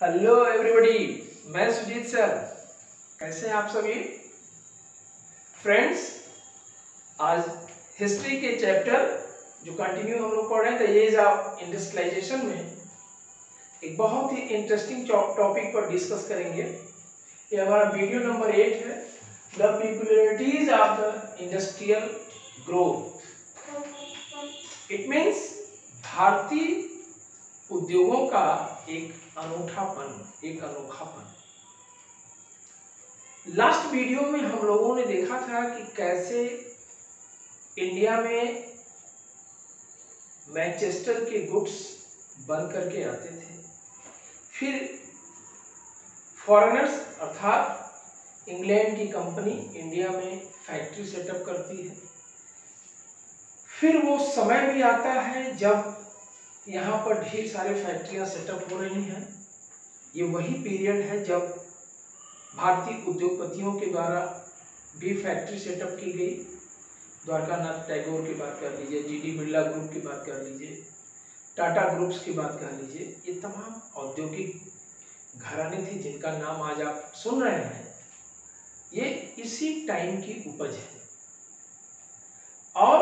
Hello everybody, मैं Sujit sir. कैसे हैं आप सभी फ्रेंड्स? आज हिस्ट्री के चैप्टर जो कंटिन्यू हम लोग पढ़ रहे थे, एज ऑफ इंडस्ट्रियलाइजेशन में एक बहुत ही इंटरेस्टिंग टॉपिक पर डिस्कस करेंगे। ये हमारा वीडियो नंबर 8 है, the popularities of the industrial growth. It means भारतीय उद्योगों का एक अनोखापन। लास्ट वीडियो में हम लोगों ने देखा था कि कैसे इंडिया में मैनचेस्टर के गुड्स बन करके आते थे, फिर फॉरेनर्स अर्थात इंग्लैंड की कंपनी इंडिया में फैक्ट्री सेटअप करती है। फिर वो समय भी आता है जब यहाँ पर ढेर सारे फैक्ट्रियाँ सेटअप हो रही हैं। ये वही पीरियड है जब भारतीय उद्योगपतियों के द्वारा भी फैक्ट्री सेटअप की गई। द्वारकानाथ टैगोर की बात कर लीजिए, जीडी बिरला ग्रुप की बात कर लीजिए, टाटा ग्रुप्स की बात कर लीजिए, ये तमाम औद्योगिक घराने थे जिनका नाम आज आप सुन रहे हैं। ये इसी टाइम की उपज है और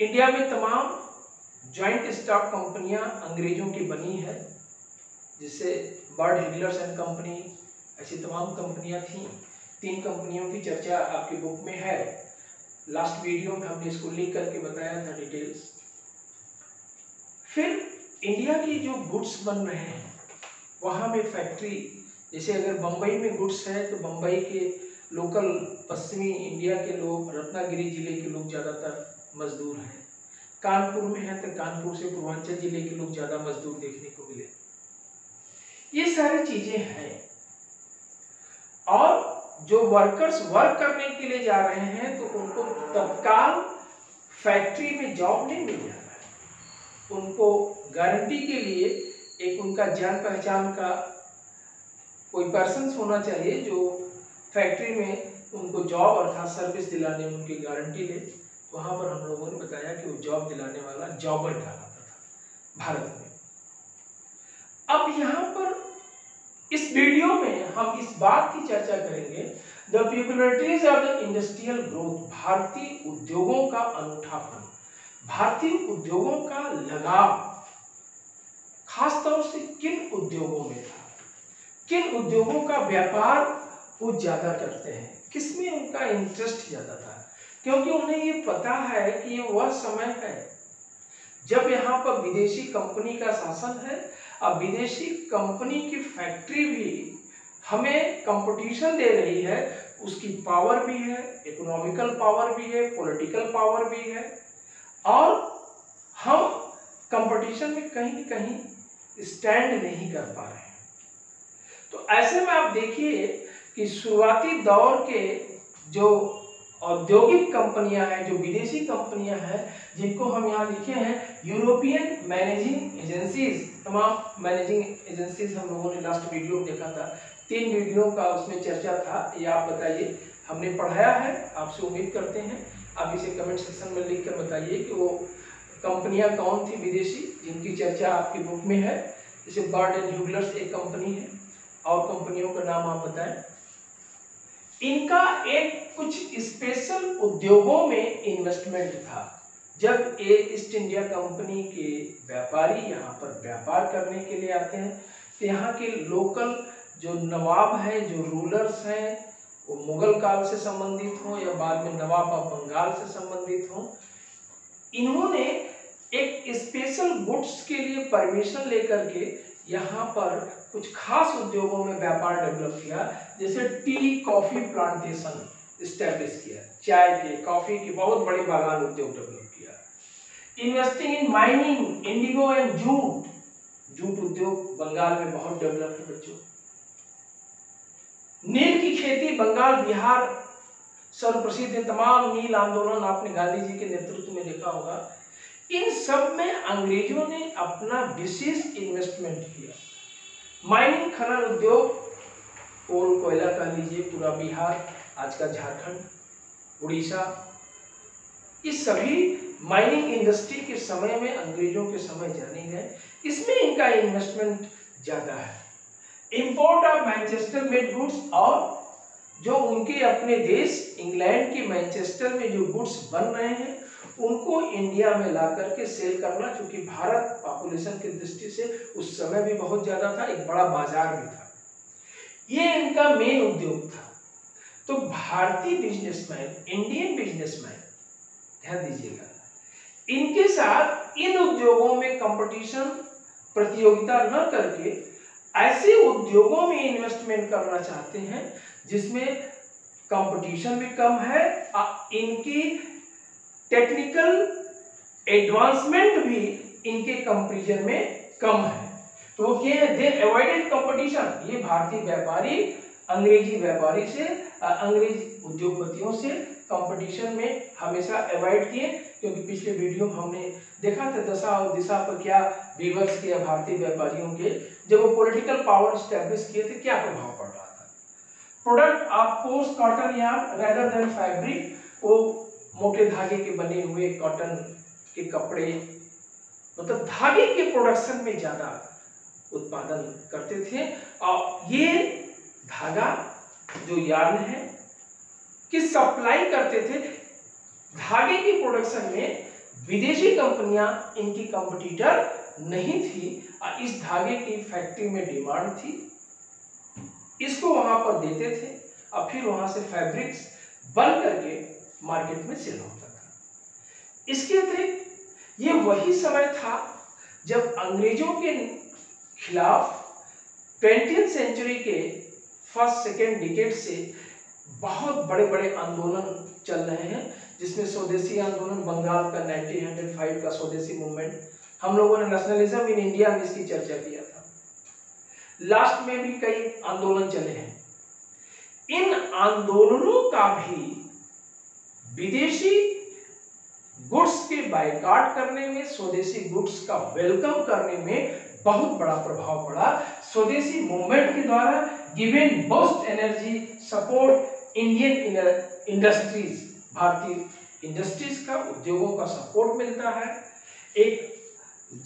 इंडिया में तमाम जॉइंट स्टॉक कंपनियां अंग्रेजों की बनी है, जिससे बर्ड हिगलर्स एंड कंपनी, ऐसी तमाम कंपनियां थीं। 3 कंपनियों की चर्चा आपकी बुक में है। लास्ट वीडियो में हमने इसको लिख करके बताया था डिटेल्स। फिर इंडिया की जो गुड्स बन रहे हैं वहाँ में फैक्ट्री, जैसे अगर बम्बई में गुड्स है तो बम्बई के लोकल पश्चिमी इंडिया के लोग, रत्नागिरी जिले के लोग ज़्यादातर मजदूर हैं। कानपुर में है तो कानपुर से पूर्वांचल जिले के लोग ज़्यादा मजदूर देखने को मिले। ये सारी चीजें हैं और जो वर्कर्स वर्क करने के लिए जा रहे हैं तो उनको तत्काल फैक्ट्री में जॉब नहीं मिल जा रहा है। उनको गारंटी के लिए एक उनका जान पहचान का कोई पर्सन होना चाहिए जो फैक्ट्री में उनको जॉब अर्थात सर्विस दिलाने में उनकी गारंटी ले। वहाँ पर हम लोगों ने बताया कि वो जॉब दिलाने वाला जॉबर कहलाता था भारत में। अब यहाँ पर इस वीडियो में हम इस बात की चर्चा करेंगे, the popularities of the industrial growth, भारतीय उद्योगों का अनूठापन, भारतीय उद्योगों का लगाव खासतौर से किन उद्योगों में था, किन उद्योगों का व्यापार वो ज्यादा करते हैं, किसमें उनका इंटरेस्ट ज्यादा था। क्योंकि उन्हें ये पता है कि ये वह समय है जब यहाँ पर विदेशी कंपनी का शासन है। अब विदेशी कंपनी की फैक्ट्री भी हमें कंपटीशन दे रही है, उसकी पावर भी है, इकोनॉमिकल पावर भी है, पॉलिटिकल पावर भी है और हम कंपटीशन में कहीं न कहीं स्टैंड नहीं कर पा रहे हैं। तो ऐसे में आप देखिए कि शुरुआती दौर के जो औद्योगिक कंपनियां हैं, जो विदेशी कंपनियां हैं, जिनको हम यहाँ लिखे हैं यूरोपियन मैनेजिंग एजेंसीज, तमाम मैनेजिंग एजेंसीज हम लोगों ने लास्ट वीडियो में देखा था। 3 वीडियो का उसमें चर्चा था। ये आप बताइए, हमने पढ़ाया है, आपसे उम्मीद करते हैं आप इसे कमेंट सेक्शन में लिख कर बताइए कि वो कंपनियां कौन थी विदेशी जिनकी चर्चा आपकी बुक में है। जैसे बर्ड एंड ह्यूगलर्स एक कंपनी है, और कंपनियों का नाम आप बताएं। इनका एक कुछ स्पेशल उद्योगों में इन्वेस्टमेंट था। जब ये ईस्ट इंडिया कंपनी के व्यापारी यहाँ पर व्यापार करने के लिए आते हैं तो यहाँ के लोकल जो नवाब हैं, जो रूलर्स हैं, वो मुगल काल से संबंधित हों या बाद में नवाब ऑफ बंगाल से संबंधित हों, इन्होंने एक स्पेशल गुड्स के लिए परमिशन लेकर के यहाँ पर कुछ खास उद्योगों में व्यापार डेवलप किया। जैसे टी कॉफी प्लांटेशन इस्टेब्लिश किया, चाय के, कॉफी की बहुत बड़ी बागान उद्योग डेवलप किया। Investing in mining, Indigo and jute उद्योग बंगाल में बहुत डेवलप है बच्चों। नील की खेती बंगाल, बिहार सर्वप्रसिद्ध है। तमाम नील आंदोलन आपने गांधी जी के नेतृत्व में देखा होगा। इन सब में अंग्रेजों ने अपना विशेष इन्वेस्टमेंट किया। माइनिंग, खनन उद्योग, कोल कोयला कह लीजिए, पूरा बिहार, आज का झारखंड, उड़ीसा, इस सभी माइनिंग इंडस्ट्री के समय में, अंग्रेजों के समय जाने गए। इसमें इनका इन्वेस्टमेंट ज्यादा है। Import of Manchester made goods, और जो उनके अपने देश इंग्लैंड के मैनचेस्टर में जो गुड्स बन रहे हैं उनको इंडिया में ला करके सेल करना, क्योंकि भारत पॉपुलेशन की दृष्टि से उस समय भी बहुत ज्यादा था, एक बड़ा बाजार भी था। ये इनका मेन उद्योग था। तो भारतीय बिजनेसमैन, इंडियन बिजनेसमैन, ध्यान दीजिएगा, इनके साथ इन उद्योगों में कंपटीशन, प्रतियोगिता न करके ऐसे उद्योगों में इन्वेस्टमेंट करना चाहते हैं जिसमें कंपटीशन भी कम है, इनकी टेक्निकल एडवांसमेंट भी इनके कंपैरिजन में कम है। तो वो क्या है, दे अवॉइडेड कंपटीशन। ये भारतीय व्यापारी अंग्रेजी व्यापारी से, अंग्रेज उद्योगपतियों से कंपटीशन में हमेशा अवॉइड किए, क्योंकि पिछले वीडियो में हमने देखा था दशा और दिशा पर क्या विवश किया भारतीय व्यापारियों के, जब वो पॉलिटिकल पावर स्टैब्लिश किए थे, क्या प्रभाव पड़ रहा था। Product of course cotton yarn rather than fabric, वो मोटे धागे के बने हुए कॉटन के कपड़े, मतलब धागे के प्रोडक्शन में ज्यादा उत्पादन करते थे। और ये धागा जो यार्न है कि सप्लाई करते थे, धागे की प्रोडक्शन में विदेशी कंपनियां इनकी कंपटीटर नहीं थी, और इस धागे की फैक्ट्री में डिमांड थी, इसको वहां पर देते थे और फिर वहां से फैब्रिक्स बन करके मार्केट में सेल होता था। इसके अतिरिक्त ये वही समय था जब अंग्रेजों के खिलाफ 20वीं सेंचुरी के फर्स्ट सेकेंड डिकेड से बहुत बड़े बड़े आंदोलन चल रहे हैं, जिसमें स्वदेशी आंदोलन, बंगाल का 1905 का स्वदेशी मूवमेंट, हम लोगों ने नेशनलिज्म इन इंडिया में इसकी चर्चा किया था। लास्ट में भी कई आंदोलन चले हैं। इन आंदोलनों का भी विदेशी गुड्स के बायकॉट करने में, स्वदेशी गुड्स का वेलकम करने में बहुत बड़ा प्रभाव पड़ा। स्वदेशी मूवमेंट के द्वारा given boost energy support Indian industries, भारतीय इंडस्ट्रीज का, उद्योगों का सपोर्ट मिलता है, एक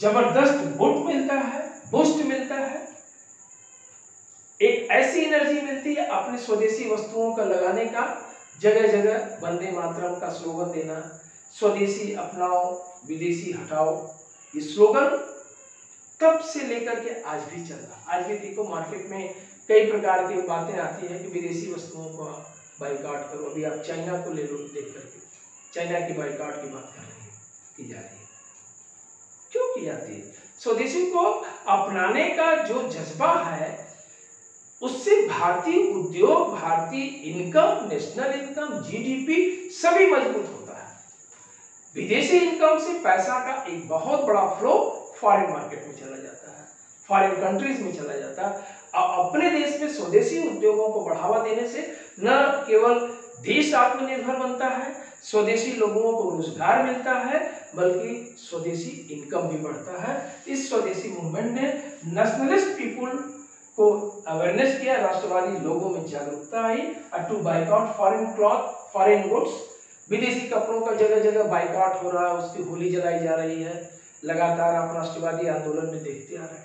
जबरदस्त बूस्ट मिलता है, एक ऐसी एनर्जी मिलती है अपने स्वदेशी वस्तुओं का लगाने का, जगह जगह वंदे मातरम का स्लोगन देना, स्वदेशी अपनाओ विदेशी हटाओ, ये स्लोगन तब से लेकर के आज भी चल रहा। आज भी देखो मार्केट में कई प्रकार की बातें आती है कि विदेशी वस्तुओं को बाइकआउट करो। अभी आप चाइना को ले लो, देख करके चाइना की बाइकआउट की बात कर रही है, की जा रही है। क्यों की जाती है? स्वदेशी को अपनाने का जो जज्बा है उससे भारतीय उद्योग, भारतीय इनकम, नेशनल इनकम, जीडीपी सभी मजबूत होता है। विदेशी इनकम से पैसा का एक बहुत बड़ा फ्लो फॉरेन मार्केट में चला जाता है, फॉरेन कंट्रीज में चला जाता है। और अपने देश में स्वदेशी उद्योगों को बढ़ावा देने से न केवल देश आत्मनिर्भर बनता है, स्वदेशी लोगों को रोजगार मिलता है, बल्कि स्वदेशी इनकम भी बढ़ता है। इस स्वदेशी मूवमेंट ने नेशनलिस्ट पीपुल को अवेयरनेस किया, राष्ट्रवादी लोगों में जागरूकता आई। To boycott foreign cloth, foreign goods, विदेशी कपड़ों का जगह जगह बाइकआउट हो रहा है, उसकी होली जलाई जा रही है, लगातार आप राष्ट्रवादी आंदोलन में देखते आ रहे हैं।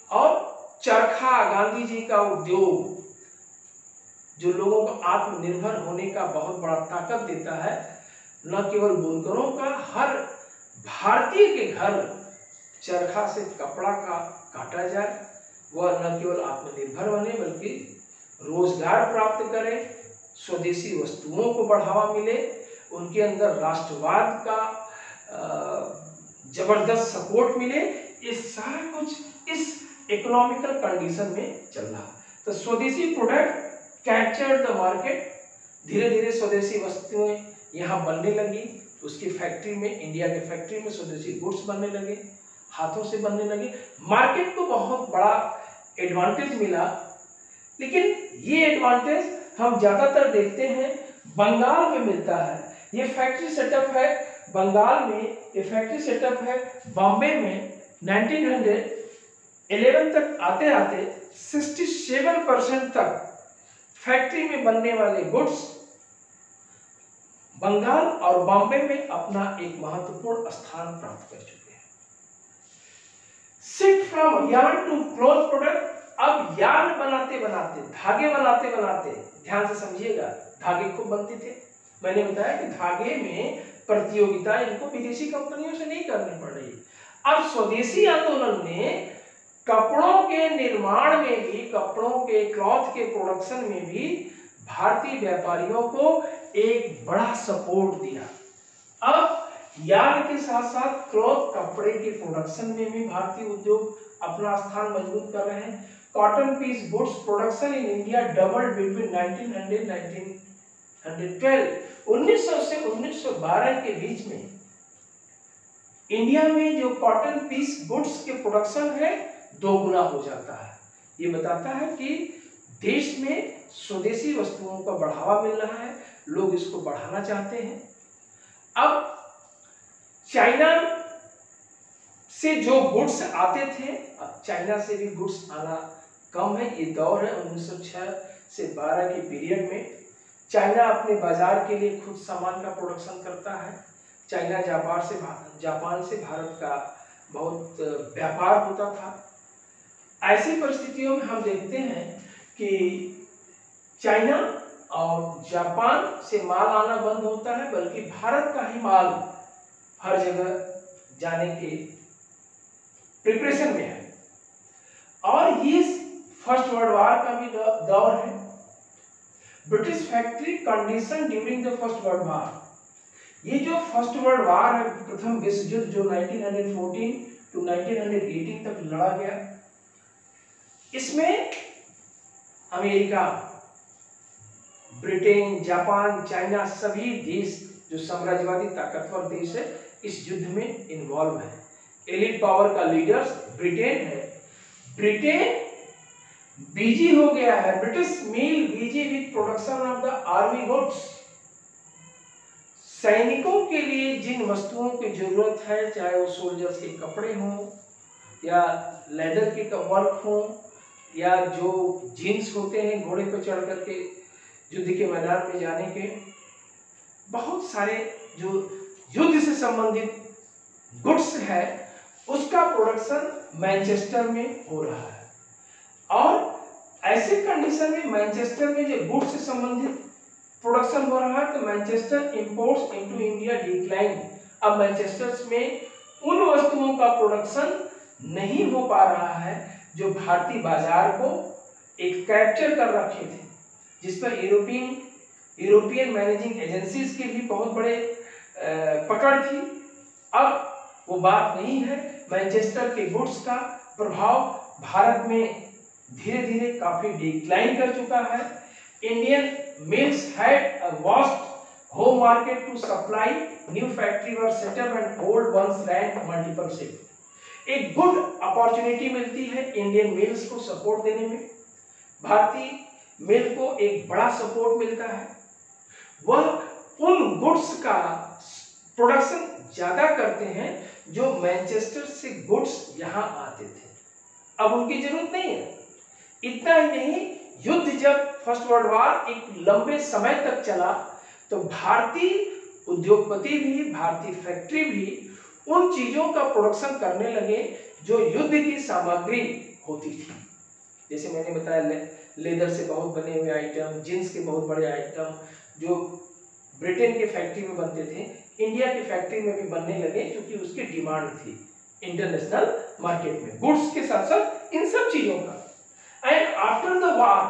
और चरखा, गांधी जी का उद्योग जो लोगों को आत्मनिर्भर होने का बहुत बड़ा ताकत देता है, न केवल बुनकरों का, हर भारतीय के घर चरखा से कपड़ा का काटा जाए, वह न केवल आत्मनिर्भर बने बल्कि रोजगार प्राप्त करे, स्वदेशी वस्तुओं को बढ़ावा मिले, उनके अंदर राष्ट्रवाद का जबरदस्त सपोर्ट मिले। ये सारा कुछ इस इकोनॉमिकल कंडीशन में चल रहा। तो स्वदेशी प्रोडक्ट कैप्चर द मार्केट, धीरे धीरे स्वदेशी वस्तुएं यहाँ बनने लगी, उसकी फैक्ट्री में, इंडिया के फैक्ट्री में स्वदेशी गुड्स बनने लगे, हाथों से बनने लगे। मार्केट को बहुत बड़ा एडवांटेज मिला, लेकिन ये एडवांटेज हम ज्यादातर देखते हैं बंगाल में मिलता है। ये फैक्ट्री सेटअप है बंगाल में, ये फैक्ट्री सेटअप है बॉम्बे में। 1911 तक आते आते 67% तक फैक्ट्री में बनने वाले गुड्स बंगाल और बॉम्बे में अपना एक महत्वपूर्ण स्थान प्राप्त कर चुके हैं। सिर्फ from yarn to cloth product. अब यार्न बनाते बनाते, धागे बनाते बनाते, ध्यान से समझिएगा, धागे खूब बनते थे। मैंने बताया कि धागे में प्रतियोगिता इनको विदेशी कंपनियों से नहीं करनी पड़ रही। अब स्वदेशी आंदोलन ने कपड़ों के निर्माण में भी, कपड़ों के क्लॉथ के प्रोडक्शन में भी भारतीय व्यापारियों को एक बड़ा सपोर्ट दिया। अब यार्न के साथ साथ क्लॉथ, कपड़े के प्रोडक्शन में भी भारतीय उद्योग अपना स्थान मजबूत कर रहे हैं। Cotton piece goods production in India doubled between 1900-1912। 1900 से 1912 के बीच में इंडिया में जो कॉटन पीस गुड्स के प्रोडक्शन है 2 गुना हो जाता है। ये बताता है कि देश में स्वदेशी वस्तुओं का बढ़ावा मिल रहा है, लोग इसको बढ़ाना चाहते हैं। अब चाइना से जो गुड्स आते थे, अब चाइना से भी गुड्स आना कम है। ये दौर है 1906 से 12 के पीरियड में। चाइना अपने बाजार के लिए खुद सामान का प्रोडक्शन करता है। चाइना जापान से भारत का बहुत व्यापार होता था। ऐसी परिस्थितियों में हम देखते हैं कि चाइना और जापान से माल आना बंद होता है, बल्कि भारत का ही माल हर जगह जाने के प्रिपरेशन में है। और ये फर्स्ट वर्ल्ड वॉर का भी दौर है। British factory condition during the first world war. ये जो फर्स्ट वर्ल्ड वॉर है, प्रथम विश्व युद्ध जो 1914 टू 1918 तक लड़ा गया, इसमें अमेरिका, ब्रिटेन, जापान, चाइना सभी देश जो साम्राज्यवादी ताकतवर देश है इस युद्ध में इन्वॉल्व है। एलिट पावर का लीडर ब्रिटेन है। ब्रिटेन बिजी हो गया है, British mill busy with production of the army goods. सैनिकों के लिए जिन वस्तुओं की जरूरत है, चाहे वो सोल्जर्स के कपड़े हों या लेदर के वर्क हो या जो जीन्स होते हैं घोड़े पर चढ़ करके युद्ध के मैदान में जाने के, बहुत सारे जो युद्ध से संबंधित गुड्स है उसका प्रोडक्शन मैनचेस्टर में हो रहा है। और ऐसे कंडीशन में मैनचेस्टर में जो गुड्स से संबंधित प्रोडक्शन हो रहा है तो Manchester imports into India decline. अब मैनचेस्टर में उन वस्तुओं का प्रोडक्शन नहीं हो पा रहा है जो भारतीय बाजार को एक कैप्चर कर रखे थे, जिस पर यूरोपियन मैनेजिंग एजेंसीज के भी बहुत बड़े पकड़ थी। अब वो बात नहीं है। मैनचेस्टर के गुड्स का प्रभाव भारत में धीरे धीरे काफी डिक्लाइन कर चुका है। Indian mills had a vast home market to supply, new factory were set up and old ones ran multiple shift. एक गुड अपॉर्चुनिटी मिलती है इंडियन मिल्स को सपोर्ट देने में। भारतीय मिल को एक बड़ा सपोर्ट मिलता है। वह उन गुड्स का प्रोडक्शन ज्यादा करते हैं जो मैनचेस्टर से गुड्स यहां आते थे। अब उनकी जरूरत नहीं है। इतना ही नहीं, युद्ध जब फर्स्ट वर्ल्ड वॉर एक लंबे समय तक चला तो भारतीय उद्योगपति भी, भारतीय फैक्ट्री भी उन चीजों का प्रोडक्शन करने लगे जो युद्ध की सामग्री होती थी। जैसे मैंने बताया लेदर से बहुत बने हुए आइटम, जींस के बहुत बड़े आइटम जो ब्रिटेन के फैक्ट्री में बनते थे, इंडिया की फैक्ट्री में भी बनने लगे क्योंकि उसकी डिमांड थी इंटरनेशनल मार्केट में गुड्स के साथ साथ इन सब चीजों का। एंड आफ्टर द वॉर,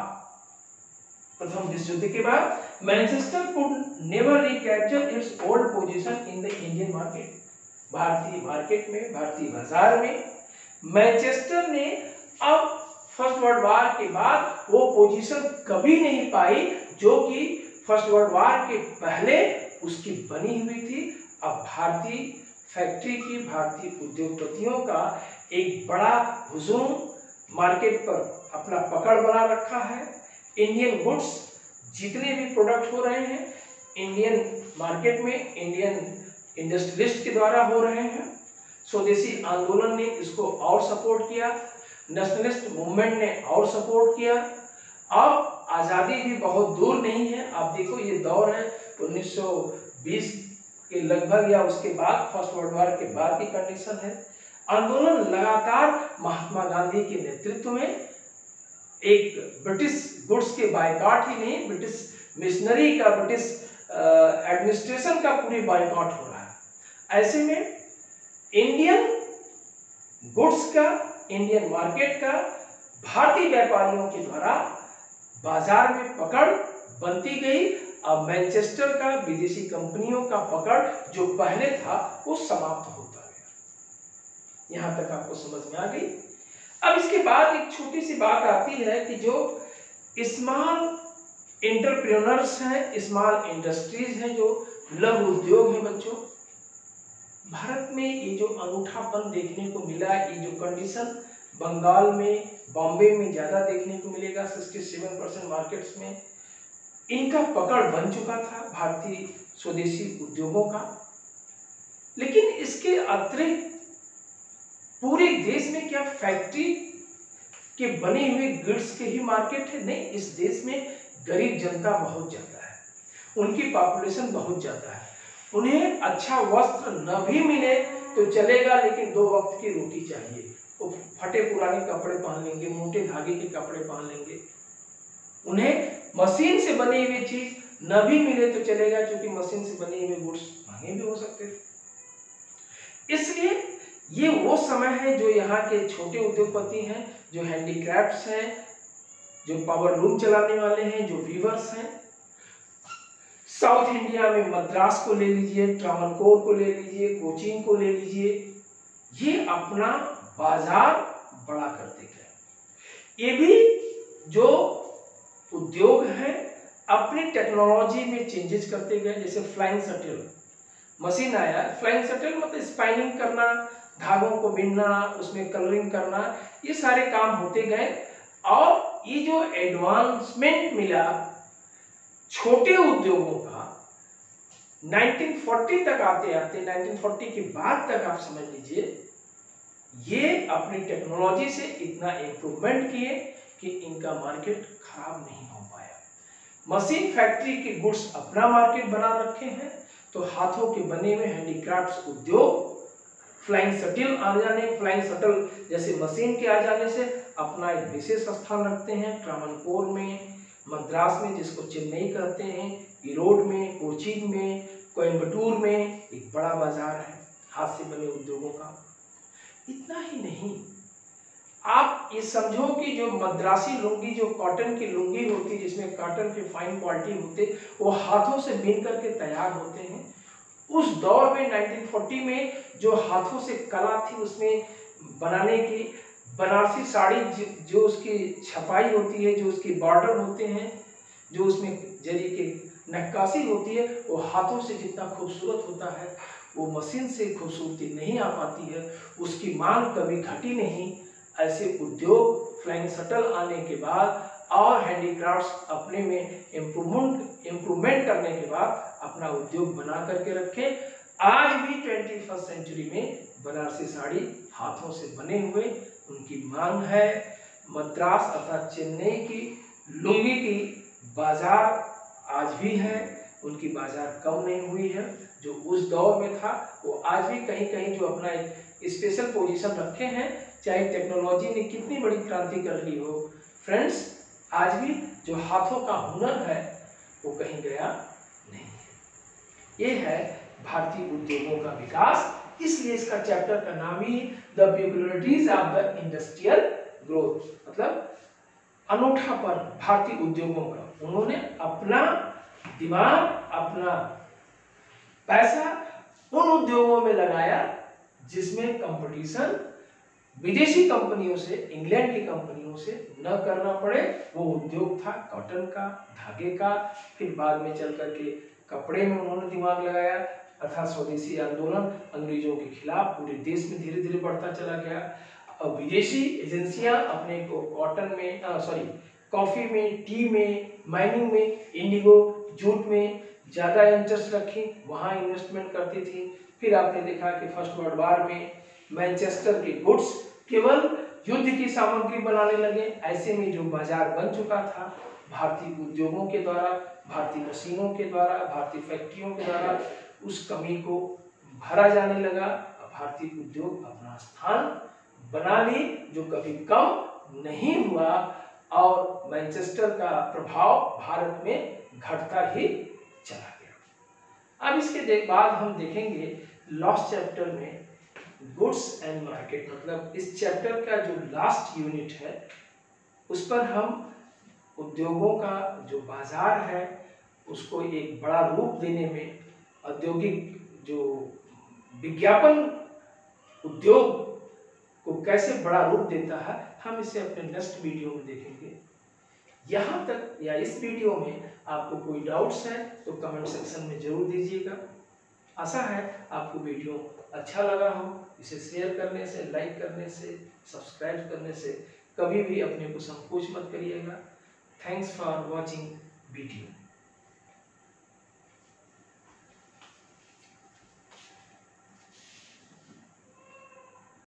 प्रथम विश्व युद्ध के बाद, Manchester could never recapture it's old position in the Indian market. भारतीय मार्केट में, भारतीय बाजार में मैनचेस्टर ने अब फर्स्ट वर्ल्ड वॉर के बाद वो पोजीशन कभी नहीं पाई जो कि फर्स्ट वर्ल्ड वॉर के पहले उसकी बनी हुई थी। अब भारतीय फैक्ट्री की, भारतीय उद्योगपतियों का एक बड़ा हुजूम मार्केट पर अपना पकड़ बना रखा है। इंडियन गुड्स जितने भी प्रोडक्ट हो रहे हैं इंडियन मार्केट में, इंडियन इंडस्ट्रियलिस्ट के द्वारा हो रहे हैं। स्वदेशी आंदोलन ने इसको और सपोर्ट किया, नेशनलिस्ट मूवमेंट ने और सपोर्ट किया। अब आज़ादी भी बहुत दूर नहीं है। आप देखो ये दौर है 1920 के लगभग या उसके बाद, फर्स्ट वर्ल्ड वॉर के बाद की कंडीशन है। आंदोलन लगातार महात्मा गांधी के नेतृत्व में एक ब्रिटिश गुड्स के बायकॉट ही नहीं, ब्रिटिश मिशनरी का, ब्रिटिश एडमिनिस्ट्रेशन का पूरी बायकॉट हो रहा है। ऐसे में इंडियन गुड्स का, इंडियन मार्केट का भारतीय व्यापारियों के द्वारा बाजार में पकड़ बनती गई। अब मैनचेस्टर का, विदेशी कंपनियों का पकड़ जो पहले था वो समाप्त होता गया। यहां तक आपको समझ में आ गई। अब इसके बाद एक छोटी सी बात आती है कि जो स्मॉल एंटरप्रेन्योर्स हैं, स्मॉल इंडस्ट्रीज हैं, जो लघु उद्योग हैं बच्चों, भारत में ये जो अनूठापन देखने को मिला, ये जो कंडीशन बंगाल में, बॉम्बे में ज्यादा देखने को मिलेगा, 67% मार्केट्स में इनका पकड़ बन चुका था भारतीय स्वदेशी उद्योगों का। लेकिन इसके अतिरिक्त पूरे देश में क्या फैक्ट्री के बने हुए गुड्स के ही मार्केट है? नहीं, इस देश में गरीब जनता बहुत ज्यादा है, उनकी पॉपुलेशन बहुत ज्यादा है। उन्हें अच्छा वस्त्र न भी मिले तो चलेगा, लेकिन 2 वक्त की रोटी चाहिए। वो फटे पुराने कपड़े पहन लेंगे, मोटे धागे के कपड़े पहन लेंगे। उन्हें मशीन से बनी हुई चीज न भी मिले तो चलेगा, क्योंकि मशीन से बने हुए गुड्स महंगे भी हो सकते थे। इसलिए ये वो समय है जो यहाँ के छोटे उद्योगपति हैं, जो हैंडीक्राफ्ट्स हैं, जो पावर लूम चलाने वाले हैं, जो वीवर्स हैं। साउथ इंडिया में मद्रास को ले लीजिए, ट्रावनकोर को ले लीजिए, कोचीन को ले लीजिए, ये अपना बाजार बड़ा करते गए। ये भी जो उद्योग है अपनी टेक्नोलॉजी में चेंजेस करते गए। जैसे फ्लाइंग शटल मशीन आया, फ्लाइंग शटल मतलब स्पाइनिंग करना, धागों को बिनना, उसमें कलरिंग करना, ये सारे काम होते गए। और ये जो एडवांसमेंट मिला छोटे उद्योगों का 1940 तक आते आते, 1940 के बाद तक आप समझ लीजिए, ये अपनी टेक्नोलॉजी से इतना इम्प्रूवमेंट किए कि इनका मार्केट खराब नहीं हो पाया। मशीन फैक्ट्री के गुड्स अपना मार्केट बना रखे हैं, तो हाथों के बने हुए हैंडीक्राफ्ट्स उद्योग फ्लाइंग शटल आ जाने, फ्लाइंग शटल जैसे मशीन के आ जाने से अपना एक विशेष स्थान रखते हैं। ट्रावनकोर में, मद्रास में, जिसको चेन्नई कहते हैं, ईरोड में, कोचीन में, कोयम्बटूर में एक बड़ा बाजार है हाथ से बने उद्योगों का। इतना ही नहीं, आप ये समझो कि जो मद्रासी लुंगी, जो कॉटन की लुंगी होती है, जिसमें कॉटन के फाइन क्वालिटी होते, वो हाथों से बिन करके तैयार होते हैं। उस दौर में 1940 में जो हाथों से कला थी उसमें बनाने की, बनारसी साड़ी जो उसकी छपाई होती है, जो उसके बॉर्डर होते हैं, जो उसमें जरी की नक्काशी होती है, वो हाथों से जितना खूबसूरत होता है वो मशीन से खूबसूरती नहीं आ पाती है। उसकी मांग कभी घटी नहीं। ऐसे उद्योग फ्लाइंग शटल आने के बाद और हैंडीक्राफ्ट्स अपने में इम्प्रूवमेंट करने के बाद अपना उद्योग बना करके रखे। आज भी 21st सेंचुरी में बनारसी साड़ी हाथों से बने हुए उनकी मांग है। मद्रास अर्थात चेन्नई की लुंगी की बाजार आज भी है, उनकी बाजार कम नहीं हुई है। जो उस दौर में था वो आज भी कहीं कहीं जो अपना एक स्पेशल पोजीशन रखे हैं, चाहे टेक्नोलॉजी ने कितनी बड़ी क्रांति कर ली हो। फ्रेंड्स, आज भी जो हाथों का हुनर है वो कहीं गया नहीं है। ये है भारतीय उद्योगों का विकास। इसलिए इसका चैप्टर का नाम ही the peculiarities of the industrial growth, मतलब अनूठापन भारतीय उद्योगों का। उन्होंने अपना दिमाग, अपना पैसा उन उद्योगों में लगाया जिसमें कंपटीशन विदेशी कंपनियों से, इंग्लैंड की कंपनियों से न करना पड़े। वो उद्योग था कॉटन का, धागे का। फिर बाद में चल करके कपड़े में उन्होंने दिमाग लगाया, अर्थात स्वदेशी आंदोलन अंग्रेजों के खिलाफ पूरे देश में धीरे धीरे बढ़ता चला गया। अब विदेशी एजेंसियां अपने को कॉटन में, कॉफी में, टी में, माइनिंग में, इंडिगो, जूट में ज्यादा इंटरेस्ट रखी, वहां इन्वेस्टमेंट करती थी। फिर आपने देखा कि फर्स्ट वर्ल्ड वॉर में मैनचेस्टर के गुड्स केवल युद्ध की सामग्री बनाने लगे। ऐसे में जो बाजार बन चुका था भारतीय उद्योगों के द्वारा, भारतीय मशीनों के द्वारा, भारतीय फैक्ट्रियों के द्वारा, उस कमी को भरा जाने लगा। भारतीय उद्योग अपना स्थान बना ली, जो कभी कम नहीं हुआ, और मैनचेस्टर का प्रभाव भारत में घटता ही चला गया। अब इसके बाद हम देखेंगे लास्ट चैप्टर में गुड्स एंड मार्केट, मतलब इस चैप्टर का जो लास्ट यूनिट है उस पर हम उद्योगों का जो बाजार है उसको एक बड़ा रूप देने में, औद्योगिक जो विज्ञापन उद्योग को कैसे बड़ा रूप देता है, हम इसे अपने नेक्स्ट वीडियो में देखेंगे। यहाँ तक या इस वीडियो में आपको कोई डाउट्स है तो कमेंट सेक्शन में जरूर दीजिएगा। आशा है आपको वीडियो अच्छा लगा हो। इसे शेयर करने से, लाइक करने से, सब्सक्राइब करने से कभी भी अपने को संकोच मत करिएगा। Thanks for watching video.